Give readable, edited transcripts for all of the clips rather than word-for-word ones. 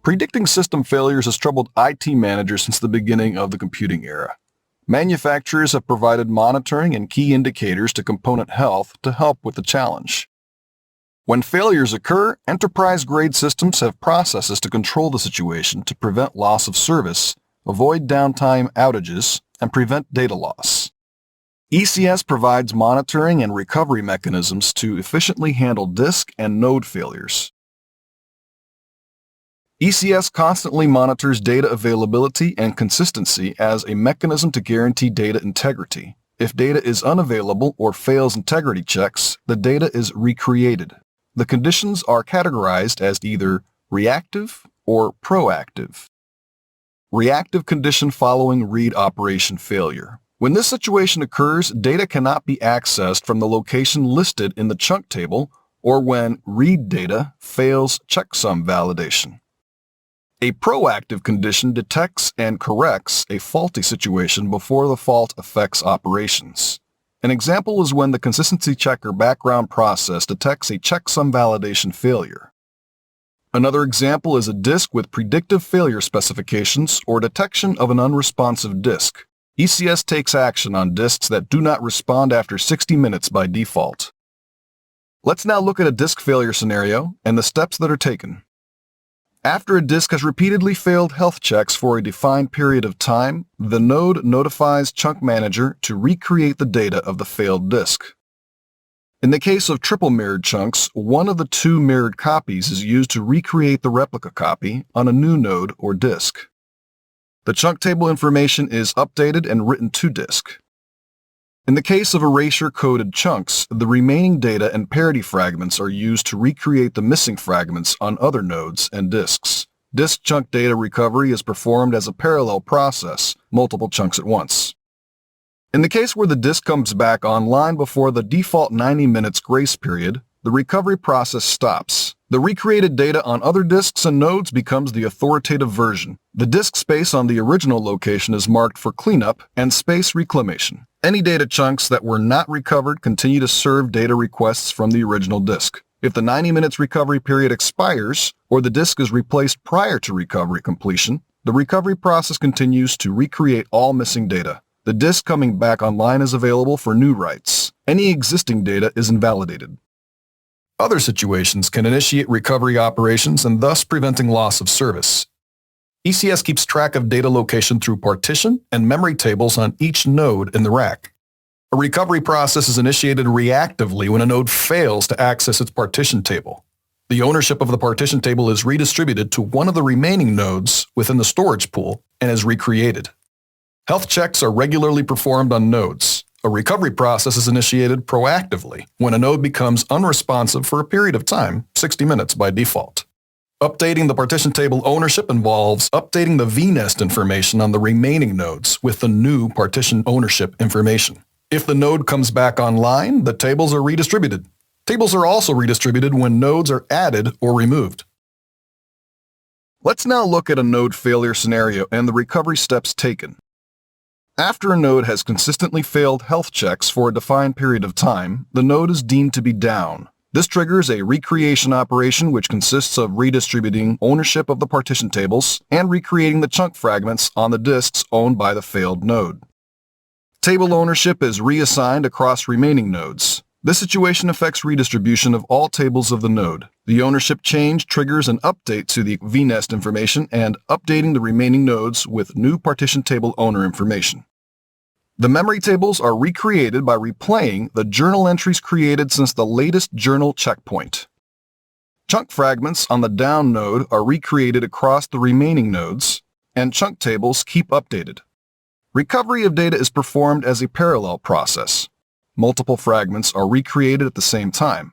Predicting system failures has troubled IT managers since the beginning of the computing era. Manufacturers have provided monitoring and key indicators to component health to help with the challenge. When failures occur, enterprise-grade systems have processes to control the situation to prevent loss of service, avoid downtime outages, and prevent data loss. ECS provides monitoring and recovery mechanisms to efficiently handle disk and node failures. ECS constantly monitors data availability and consistency as a mechanism to guarantee data integrity. If data is unavailable or fails integrity checks, the data is recreated. The conditions are categorized as either reactive or proactive. Reactive condition following read operation failure. When this situation occurs, data cannot be accessed from the location listed in the chunk table or when read data fails checksum validation. A proactive condition detects and corrects a faulty situation before the fault affects operations. An example is when the consistency checker background process detects a checksum validation failure. Another example is a disk with predictive failure specifications or detection of an unresponsive disk. ECS takes action on disks that do not respond after 60 minutes by default. Let's now look at a disk failure scenario and the steps that are taken. After a disk has repeatedly failed health checks for a defined period of time, the node notifies Chunk Manager to recreate the data of the failed disk. In the case of triple mirrored chunks, one of the two mirrored copies is used to recreate the replica copy on a new node or disk. The chunk table information is updated and written to disk. In the case of erasure-coded chunks, the remaining data and parity fragments are used to recreate the missing fragments on other nodes and disks. Disk chunk data recovery is performed as a parallel process, multiple chunks at once. In the case where the disk comes back online before the default 90 minutes grace period, the recovery process stops. The recreated data on other disks and nodes becomes the authoritative version. The disk space on the original location is marked for cleanup and space reclamation. Any data chunks that were not recovered continue to serve data requests from the original disk. If the 90 minutes recovery period expires or the disk is replaced prior to recovery completion, the recovery process continues to recreate all missing data. The disk coming back online is available for new writes. Any existing data is invalidated. Other situations can initiate recovery operations and thus preventing loss of service. ECS keeps track of data location through partition and memory tables on each node in the rack. A recovery process is initiated reactively when a node fails to access its partition table. The ownership of the partition table is redistributed to one of the remaining nodes within the storage pool and is recreated. Health checks are regularly performed on nodes. A recovery process is initiated proactively when a node becomes unresponsive for a period of time, 60 minutes by default. Updating the partition table ownership involves updating the vnest information on the remaining nodes with the new partition ownership information. If the node comes back online, the tables are redistributed. Tables are also redistributed when nodes are added or removed. Let's now look at a node failure scenario and the recovery steps taken. After a node has consistently failed health checks for a defined period of time, the node is deemed to be down. This triggers a recreation operation which consists of redistributing ownership of the partition tables and recreating the chunk fragments on the disks owned by the failed node. Table ownership is reassigned across remaining nodes. This situation affects redistribution of all tables of the node. The ownership change triggers an update to the vnest information and updating the remaining nodes with new partition table owner information. The memory tables are recreated by replaying the journal entries created since the latest journal checkpoint. Chunk fragments on the down node are recreated across the remaining nodes, and chunk tables keep updated. Recovery of data is performed as a parallel process. Multiple fragments are recreated at the same time.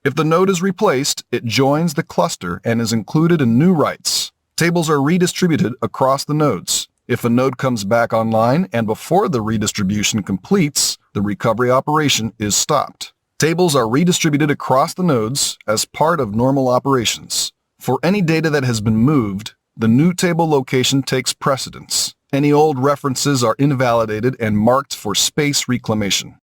If the node is replaced, it joins the cluster and is included in new writes. Tables are redistributed across the nodes. If a node comes back online and before the redistribution completes, the recovery operation is stopped. Tables are redistributed across the nodes as part of normal operations. For any data that has been moved, the new table location takes precedence. Any old references are invalidated and marked for space reclamation.